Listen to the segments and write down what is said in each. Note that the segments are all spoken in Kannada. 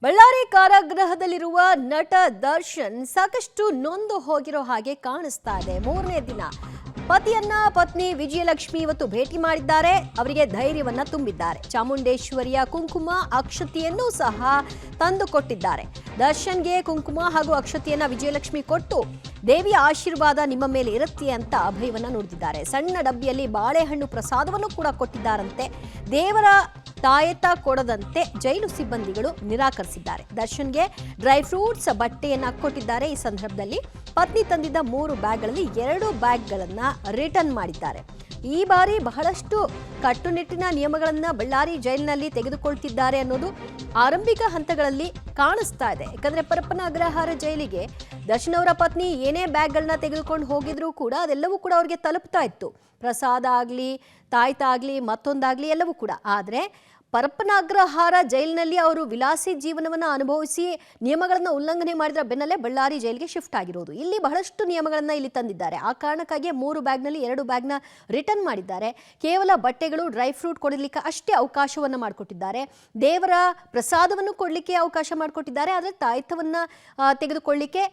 ಬಳ್ಳಾರಿ ಕಾರಾಗೃಹದಲ್ಲಿರುವ ನಟ ದರ್ಶನ್ ಸಾಕಷ್ಟು ನೊಂದು ಹೋಗಿರೋ ಹಾಗೆ ಕಾಣಿಸ್ತಾ ಇದೆ. ಮೂರನೇ ದಿನ ಪತಿಯನ್ನ ಪತ್ನಿ ವಿಜಯಲಕ್ಷ್ಮಿ ಇವತ್ತು ಭೇಟಿ ಮಾಡಿದ್ದಾರೆ. ಅವರಿಗೆ ಧೈರ್ಯವನ್ನ ತುಂಬಿದ್ದಾರೆ. ಚಾಮುಂಡೇಶ್ವರಿಯ ಕುಂಕುಮ ಅಕ್ಷತೆಯನ್ನು ಸಹ ತಂದು ಕೊಟ್ಟಿದ್ದಾರೆ. ದರ್ಶನ್ಗೆ ಕುಂಕುಮ ಹಾಗೂ ಅಕ್ಷತೆಯನ್ನ ವಿಜಯಲಕ್ಷ್ಮಿ ಕೊಟ್ಟು ದೇವಿಯ ಆಶೀರ್ವಾದ ನಿಮ್ಮ ಮೇಲೆ ಇರುತ್ತೆ ಅಂತ ಅಭಯವನ್ನ ನುಡಿದಿದ್ದಾರೆ. ಸಣ್ಣ ಡಬ್ಬಿಯಲ್ಲಿ ಬಾಳೆಹಣ್ಣು ಪ್ರಸಾದವನ್ನು ಕೂಡ ಕೊಟ್ಟಿದ್ದಾರಂತೆ. ದೇವರ ತಾಯತ ಕೊಡದಂತೆ ಜೈಲು ಸಿಬ್ಬಂದಿಗಳು ನಿರಾಕರಿಸಿದ್ದಾರೆ. ದರ್ಶನ್ಗೆ ಡ್ರೈ ಫ್ರೂಟ್ಸ್ ಬಟ್ಟೆಯನ್ನ ಕೊಟ್ಟಿದ್ದಾರೆ. ಈ ಸಂದರ್ಭದಲ್ಲಿ ಪತ್ನಿ ತಂದಿದ್ದ 3 ಬ್ಯಾಗ್ಗಳಲ್ಲಿ 2 ಬ್ಯಾಗ್ಗಳನ್ನ ರಿಟರ್ನ್ ಮಾಡಿದ್ದಾರೆ. ಈ ಬಾರಿ ಬಹಳಷ್ಟು ಕಟ್ಟುನಿಟ್ಟಿನ ನಿಯಮಗಳನ್ನ ಬಳ್ಳಾರಿ ಜೈಲಿನಲ್ಲಿ ತೆಗೆದುಕೊಳ್ತಿದ್ದಾರೆ ಅನ್ನೋದು ಆರಂಭಿಕ ಹಂತಗಳಲ್ಲಿ ಕಾಣಿಸ್ತಾ ಇದೆ. ಯಾಕಂದ್ರೆ ಪರಪ್ಪನ ಅಗ್ರಹಾರ ಜೈಲಿಗೆ ದರ್ಶನ್ ಅವರ ಪತ್ನಿ ಏನೇ ಬ್ಯಾಗ್ಗಳನ್ನ ತೆಗೆದುಕೊಂಡು ಹೋಗಿದ್ರು ಕೂಡ ಅದೆಲ್ಲವೂ ಕೂಡ ಅವ್ರಿಗೆ ತಲುಪ್ತಾ ಇತ್ತು. ಪ್ರಸಾದ ಆಗಲಿ, ತಾಯ್ತ ಆಗಲಿ, ಮತ್ತೊಂದಾಗಲಿ ಎಲ್ಲವೂ ಕೂಡ. ಆದರೆ ಪರಪ್ಪನ ಅಗ್ರಹಾರ ಜೈಲಿನಲ್ಲಿ ಅವರು ವಿಲಾಸಿ ಜೀವನವನ್ನು ಅನುಭವಿಸಿ ನಿಯಮಗಳನ್ನು ಉಲ್ಲಂಘನೆ ಮಾಡಿದ ಬೆನ್ನಲ್ಲೇ ಬಳ್ಳಾರಿ ಜೈಲಿಗೆ ಶಿಫ್ಟ್ ಆಗಿರೋದು. ಇಲ್ಲಿ ಬಹಳಷ್ಟು ನಿಯಮಗಳನ್ನು ಇಲ್ಲಿ ತಂದಿದ್ದಾರೆ. ಆ ಕಾರಣಕ್ಕಾಗಿ 3 ಬ್ಯಾಗ್ನಲ್ಲಿ 2 ಬ್ಯಾಗ್ನ ರಿಟರ್ನ್ ಮಾಡಿದ್ದಾರೆ. ಕೇವಲ ಬಟ್ಟೆಗಳು, ಡ್ರೈ ಫ್ರೂಟ್ ಕೊಡಲಿಕ್ಕೆ ಅಷ್ಟೇ ಅವಕಾಶವನ್ನು ಮಾಡಿಕೊಟ್ಟಿದ್ದಾರೆ. ದೇವರ ಪ್ರಸಾದವನ್ನು ಕೊಡಲಿಕ್ಕೆ ಅವಕಾಶ ಮಾಡಿಕೊಟ್ಟಿದ್ದಾರೆ. ಆದರೆ ತಾಯ್ತವನ್ನು ತೆಗೆದುಕೊಳ್ಳಿಕ್ಕೆ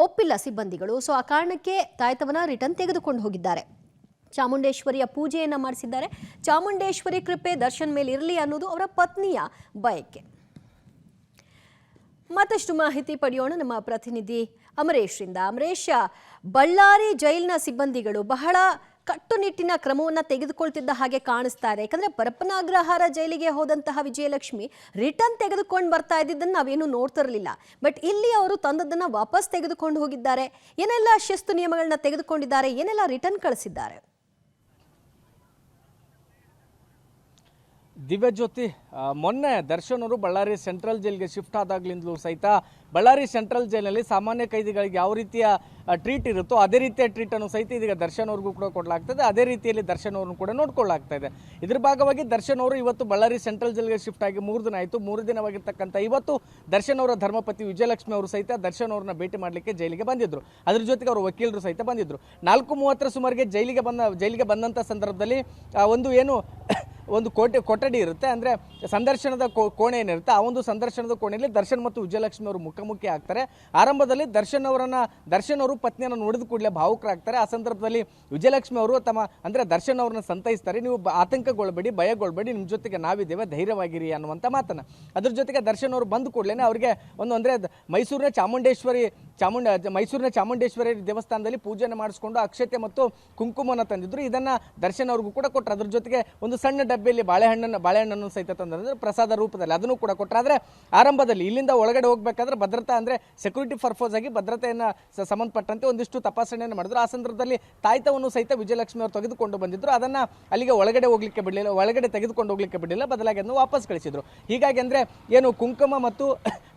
ಒಪ್ಪಿಲ್ಲ ಸಿಬ್ಬಂದಿಗಳು. ಸೊ ಆ ಕಾರಣಕ್ಕೆ ತಾಯ್ತವನ್ನು ರಿಟರ್ನ್ ತೆಗೆದುಕೊಂಡು ಹೋಗಿದ್ದಾರೆ. ಚಾಮುಂಡೇಶ್ವರಿಯ ಪೂಜೆಯನ್ನು ಮಾಡಿಸಿದ್ದಾರೆ. ಚಾಮುಂಡೇಶ್ವರಿ ಕೃಪೆ ದರ್ಶನ್ ಮೇಲೆ ಇರಲಿ ಅನ್ನೋದು ಅವರ ಪತ್ನಿಯ ಬಯಕೆ. ಮತ್ತಷ್ಟು ಮಾಹಿತಿ ಪಡೆಯೋಣ ನಮ್ಮ ಪ್ರತಿನಿಧಿ ಅಮರೇಶ್ರಿಂದ. ಅಮರೇಶ್, ಬಳ್ಳಾರಿ ಜೈಲಿನ ಸಿಬ್ಬಂದಿಗಳು ಬಹಳ ಕಟ್ಟುನಿಟ್ಟಿನ ಕ್ರಮವನ್ನು ತೆಗೆದುಕೊಳ್ತಿದ್ದ ಹಾಗೆ ಕಾಣಿಸ್ತಾ ಇದೆ. ಯಾಕಂದ್ರೆ ಪರಪ್ಪನ ಅಗ್ರಹಾರ ಜೈಲಿಗೆ ಹೋದಂತಹ ವಿಜಯಲಕ್ಷ್ಮಿ ರಿಟರ್ನ್ ತೆಗೆದುಕೊಂಡು ಬರ್ತಾ ಇದ್ದಿದ್ದನ್ನು ನಾವೇನು ನೋಡ್ತಿರಲಿಲ್ಲ. ಬಟ್ ಇಲ್ಲಿ ಅವರು ತಂದದ್ದನ್ನ ವಾಪಸ್ ತೆಗೆದುಕೊಂಡು ಹೋಗಿದ್ದಾರೆ. ಏನೆಲ್ಲ ಶಿಸ್ತು ನಿಯಮಗಳನ್ನ ತೆಗೆದುಕೊಂಡಿದ್ದಾರೆ, ಏನೆಲ್ಲ ರಿಟರ್ನ್ ಕಳಿಸಿದ್ದಾರೆ? ದಿವ್ಯಜ್ಯೋತಿ, ಮೊನ್ನೆ ದರ್ಶನ್ ಅವರು ಬಳ್ಳಾರಿ ಸೆಂಟ್ರಲ್ ಜೈಲ್ಗೆ ಶಿಫ್ಟ್ ಆದಾಗ್ಲಿಂದಲೂ ಸಹಿತ ಬಳ್ಳಾರಿ ಸೆಂಟ್ರಲ್ ಜೈಲಲ್ಲಿ ಸಾಮಾನ್ಯ ಕೈದಿಗಳಿಗೆ ಯಾವ ರೀತಿಯ ಟ್ರೀಟ್ ಇರುತ್ತೋ ಅದೇ ರೀತಿಯ ಟ್ರೀಟನ್ನು ಸಹಿತ ಇದೀಗ ದರ್ಶನ್ ಅವ್ರಿಗೂ ಕೂಡ ಕೊಡಲಾಗ್ತದೆ. ಅದೇ ರೀತಿಯಲ್ಲಿ ದರ್ಶನ್ ಅವ್ರನ್ನು ಕೂಡ ನೋಡ್ಕೊಳ್ಳಾಗ್ತಾ ಇದೆ. ಇದ್ರ ಭಾಗವಾಗಿ ದರ್ಶನ್ ಅವರು ಇವತ್ತು ಬಳ್ಳಾರಿ ಸೆಂಟ್ರಲ್ ಜೈಲ್ಗೆ ಶಿಫ್ಟ್ ಆಗಿ 3 ದಿನ ಆಯಿತು. 3 ದಿನವಾಗಿರ್ತಕ್ಕಂಥ ಇವತ್ತು ದರ್ಶನ್ ಅವರ ಧರ್ಮಪತಿ ವಿಜಯಲಕ್ಷ್ಮಿ ಅವರು ಸಹಿತ ದರ್ಶನ್ ಅವ್ರನ್ನ ಭೇಟಿ ಮಾಡಲಿಕ್ಕೆ ಜೈಲಿಗೆ ಬಂದಿದ್ರು. ಅದ್ರ ಜೊತೆಗೆ ಅವರ ವಕೀಲರು ಸಹಿತ ಬಂದಿದ್ರು. 4:30 ಸುಮಾರಿಗೆ ಜೈಲಿಗೆ ಬಂದಂಥ ಸಂದರ್ಭದಲ್ಲಿ ಒಂದು ಕೊಠಡಿ ಇರುತ್ತೆ. ಅಂದರೆ ಸಂದರ್ಶನದ ಕೋಣೆ ಏನಿರುತ್ತೆ, ಆ ಒಂದು ಸಂದರ್ಶನದ ಕೋಣೆಯಲ್ಲಿ ದರ್ಶನ್ ಮತ್ತು ವಿಜಯಲಕ್ಷ್ಮಿ ಅವರು ಮುಖಾಮುಖಿ ಆಗ್ತಾರೆ. ಆರಂಭದಲ್ಲಿ ದರ್ಶನ್ ಅವರು ಪತ್ನಿಯನ್ನು ನೋಡಿದ ಕೂಡಲೇ ಭಾವುಕರಾಗ್ತಾರೆ. ಆ ಸಂದರ್ಭದಲ್ಲಿ ವಿಜಯಲಕ್ಷ್ಮಿ ಅವರು ದರ್ಶನ್ ಅವ್ರನ್ನ ಸಂತೈಸ್ತಾರೆ. ನೀವು ಆತಂಕಗೊಳ್ಬೇಡಿ, ಭಯಗೊಳ್ಬೇಡಿ, ನಿಮ್ಮ ಜೊತೆಗೆ ನಾವಿದ್ದೇವೆ, ಧೈರ್ಯವಾಗಿರಿ ಅನ್ನುವಂಥ ಮಾತನ್ನ. ಅದ್ರ ಜೊತೆಗೆ ದರ್ಶನ್ ಅವರು ಬಂದ ಕೂಡಲೇ ಅವರಿಗೆ ಮೈಸೂರಿನ ಚಾಮುಂಡೇಶ್ವರಿ ದೇವಸ್ಥಾನದಲ್ಲಿ ಪೂಜೆಯನ್ನು ಮಾಡಿಸ್ಕೊಂಡು ಅಕ್ಷತೆ ಮತ್ತು ಕುಂಕುಮವನ್ನು ತಂದಿದ್ರು. ಇದನ್ನ ದರ್ಶನ್ ಅವ್ರಿಗೂ ಕೂಡ ಕೊಟ್ಟರು. ಅದ್ರ ಜೊತೆಗೆ ಒಂದು ಸಣ್ಣ ಡಬ್ಬಿಯಲ್ಲಿ ಬಾಳೆಹಣ್ಣನ್ನು ಸಹಿತ ತಂದ್ರೆ ಪ್ರಸಾದ ರೂಪದಲ್ಲಿ ಅದನ್ನು ಕೂಡ ಕೊಟ್ಟರು. ಆದರೆ ಆರಂಭದಲ್ಲಿ ಇಲ್ಲಿಂದ ಒಳಗಡೆ ಹೋಗ್ಬೇಕಾದ್ರೆ ಭದ್ರತಾ ಸೆಕ್ಯೂರಿಟಿ ಪರ್ಪಸ್ ಆಗಿ ಭದ್ರತೆಯನ್ನ ಸಂಬಂಧಪಟ್ಟಂತೆ ಒಂದಿಷ್ಟು ತಪಾಸಣೆಯನ್ನು ಮಾಡಿದ್ರು. ಆ ಸಂದರ್ಭದಲ್ಲಿ ತಾಯ್ತವನ್ನು ಸಹಿತ ವಿಜಯಲಕ್ಷ್ಮಿ ಅವರು ತೆಗೆದುಕೊಂಡು ಬಂದಿದ್ರು. ಅದನ್ನ ಅಲ್ಲಿಗೆ ಒಳಗಡೆ ತೆಗೆದುಕೊಂಡು ಹೋಗ್ಲಿಕ್ಕೆ ಬಿಡಲಿಲ್ಲ, ಬದಲಾಗಿ ಅದನ್ನು ವಾಪಸ್ ಕಳಿಸಿದ್ರು. ಹೀಗಾಗಿ ಏನು ಕುಂಕುಮ ಮತ್ತು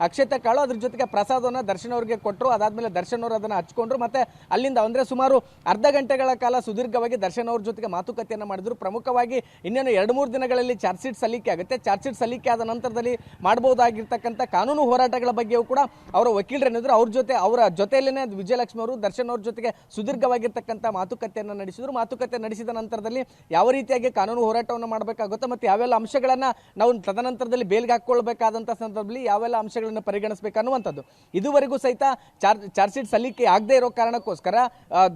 ಅಕ್ಷತೆ ಕಾಳು ಅದ್ರ ಜೊತೆಗೆ ಪ್ರಸಾದವನ್ನು ದರ್ಶನ್ ಅವರಿಗೆ ಕೊಟ್ಟರು. ಅದಾದ್ಮೇಲೆ ದರ್ಶನ್ ಅವರು ಅದನ್ನು ಹಚ್ಕೊಂಡ್ರು. ಮತ್ತೆ ಅಲ್ಲಿಂದ ಸುಮಾರು ಅರ್ಧ ಗಂಟೆಗಳ ಕಾಲ ಸುದೀರ್ಘವಾಗಿ ದರ್ಶನ್ ಅವ್ರ ಜೊತೆಗೆ ಮಾತುಕತೆಯನ್ನು ಮಾಡಿದ್ರು. ಪ್ರಮುಖವಾಗಿ ಇನ್ನೇನು 2-3 ದಿನಗಳಲ್ಲಿ ಚಾರ್ಜ್ ಶೀಟ್ ಸಲ್ಲಿಕೆ ಆಗುತ್ತೆ. ಚಾರ್ಜ್ ಶೀಟ್ ಸಲ್ಲಿಕೆ ಆದ ನಂತರದಲ್ಲಿ ಮಾಡಬಹುದಾಗಿರ್ತಕ್ಕಂಥ ಕಾನೂನು ಹೋರಾಟಗಳ ಬಗ್ಗೆಯೂ ಕೂಡ ಅವರ ವಕೀಲರೇನಿದ್ರು ಅವರ ಜೊತೆಯಲ್ಲೇ ವಿಜಯಲಕ್ಷ್ಮಿ ಅವರು ದರ್ಶನ್ ಅವ್ರ ಜೊತೆಗೆ ಸುದೀರ್ಘವಾಗಿರ್ತಕ್ಕಂಥ ಮಾತುಕತೆಯನ್ನು ನಡೆಸಿದ್ರು. ಮಾತುಕತೆ ನಡೆಸಿದ ನಂತರದಲ್ಲಿ ಯಾವ ರೀತಿಯಾಗಿ ಕಾನೂನು ಹೋರಾಟವನ್ನು ಮಾಡಬೇಕಾಗುತ್ತೆ ಮತ್ತು ಯಾವೆಲ್ಲ ಅಂಶಗಳನ್ನ ನಾವು ತದನಂತರದಲ್ಲಿ ಬೇಲ್ಗೆ ಹಾಕೊಳ್ಬೇಕಾದಂಥ ಸಂದರ್ಭದಲ್ಲಿ ಯಾವೆಲ್ಲ ಅಂಶಗಳನ್ನು ಪರಿಗಣಿಸಬೇಕು ಅನ್ನುವಂಥದ್ದು ಇದುವರೆಗೂ ಸಹಿತ ಚಾರ್ಜ್ ಶೀಟ್ ಸಲ್ಲಿಕೆ ಆಗದೆ ಇರೋ ಕಾರಣಕ್ಕೋಸ್ಕರ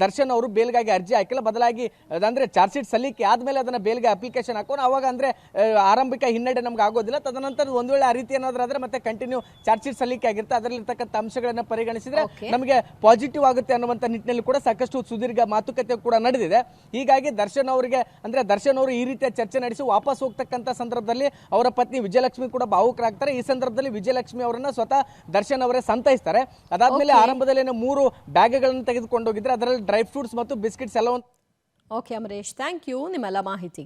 ದರ್ಶನ್ ಅವರು ಬೇಲ್ಗಾಗಿ ಅರ್ಜಿ ಹಾಕಿಲ್ಲ. ಬದಲಾಗಿ ಚಾರ್ಜ್ ಶೀಟ್ ಸಲ್ಲಿಕೆ ಆದ್ಮೇಲೆ ಅದನ್ನ ಬೇಲ್ಗೆ ಅಪ್ಲಿಕೇಶನ್ ಹಾಕೋಣ. ಅವಾಗ ಆರಂಭಿಕ ಹಿನ್ನಡೆ ನಮ್ಗೆ ಆಗೋದಿಲ್ಲ. ತದನಂತರ ಒಂದು ವೇಳೆ ಆ ರೀತಿ ಏನಾದ್ರೂ ಆದ್ರೆ ಮತ್ತೆ ಕಂಟಿನ್ಯೂ ಚಾರ್ಜ್ ಶೀಟ್ ಸಲ್ಲಿಕೆ ಆಗಿರುತ್ತೆ. ಅದರಲ್ಲಿರ್ತಕ್ಕಂಥ ಅಂಶಗಳನ್ನ ಪರಿಗಣಿಸಿದ್ರೆ ನಮಗೆ ಪಾಸಿಟಿವ್ ಆಗುತ್ತೆ ಅನ್ನುವಂಥ ನಿಟ್ಟಿನಲ್ಲಿ ಕೂಡ ಸಾಕಷ್ಟು ಸುದೀರ್ಘ ಮಾತುಕತೆ ಕೂಡ ನಡೆದಿದೆ. ಹೀಗಾಗಿ ದರ್ಶನ್ ಅವರು ಈ ರೀತಿಯ ಚರ್ಚೆ ನಡೆಸಿ ವಾಪಸ್ ಹೋಗ್ತಕ್ಕಂಥ ಸಂದರ್ಭದಲ್ಲಿ ಅವರ ಪತ್ನಿ ವಿಜಯಲಕ್ಷ್ಮಿ ಕೂಡ ಭಾವುಕರಾಗ್ತಾರೆ. ಈ ಸಂದರ್ಭದಲ್ಲಿ ವಿಜಯಲಕ್ಷ್ಮಿ ಅವರನ್ನ ಸ್ವತಃ ದರ್ಶನ್ ಅವರೇ ಸಂತೈಸ್ತಾರೆ. ಅದಾದ್ಮೇಲೆ ಆರಂಭದಲ್ಲಿ 3 ಬ್ಯಾಗ್ಗಳನ್ನು ತೆಗೆದುಕೊಂಡು ಹೋಗಿದ್ರೆ ಅದರಲ್ಲಿ ಡ್ರೈ ಫ್ರೂಟ್ಸ್ ಮತ್ತು ಬಿಸ್ಕೆಟ್ಸ್ ಎಲ್ಲ. ಓಕೆ ಅಮರೇಶ್, ಥ್ಯಾಂಕ್ ಯು ನಿಮ್ಮೆಲ್ಲ ಮಾಹಿತಿಗೆ.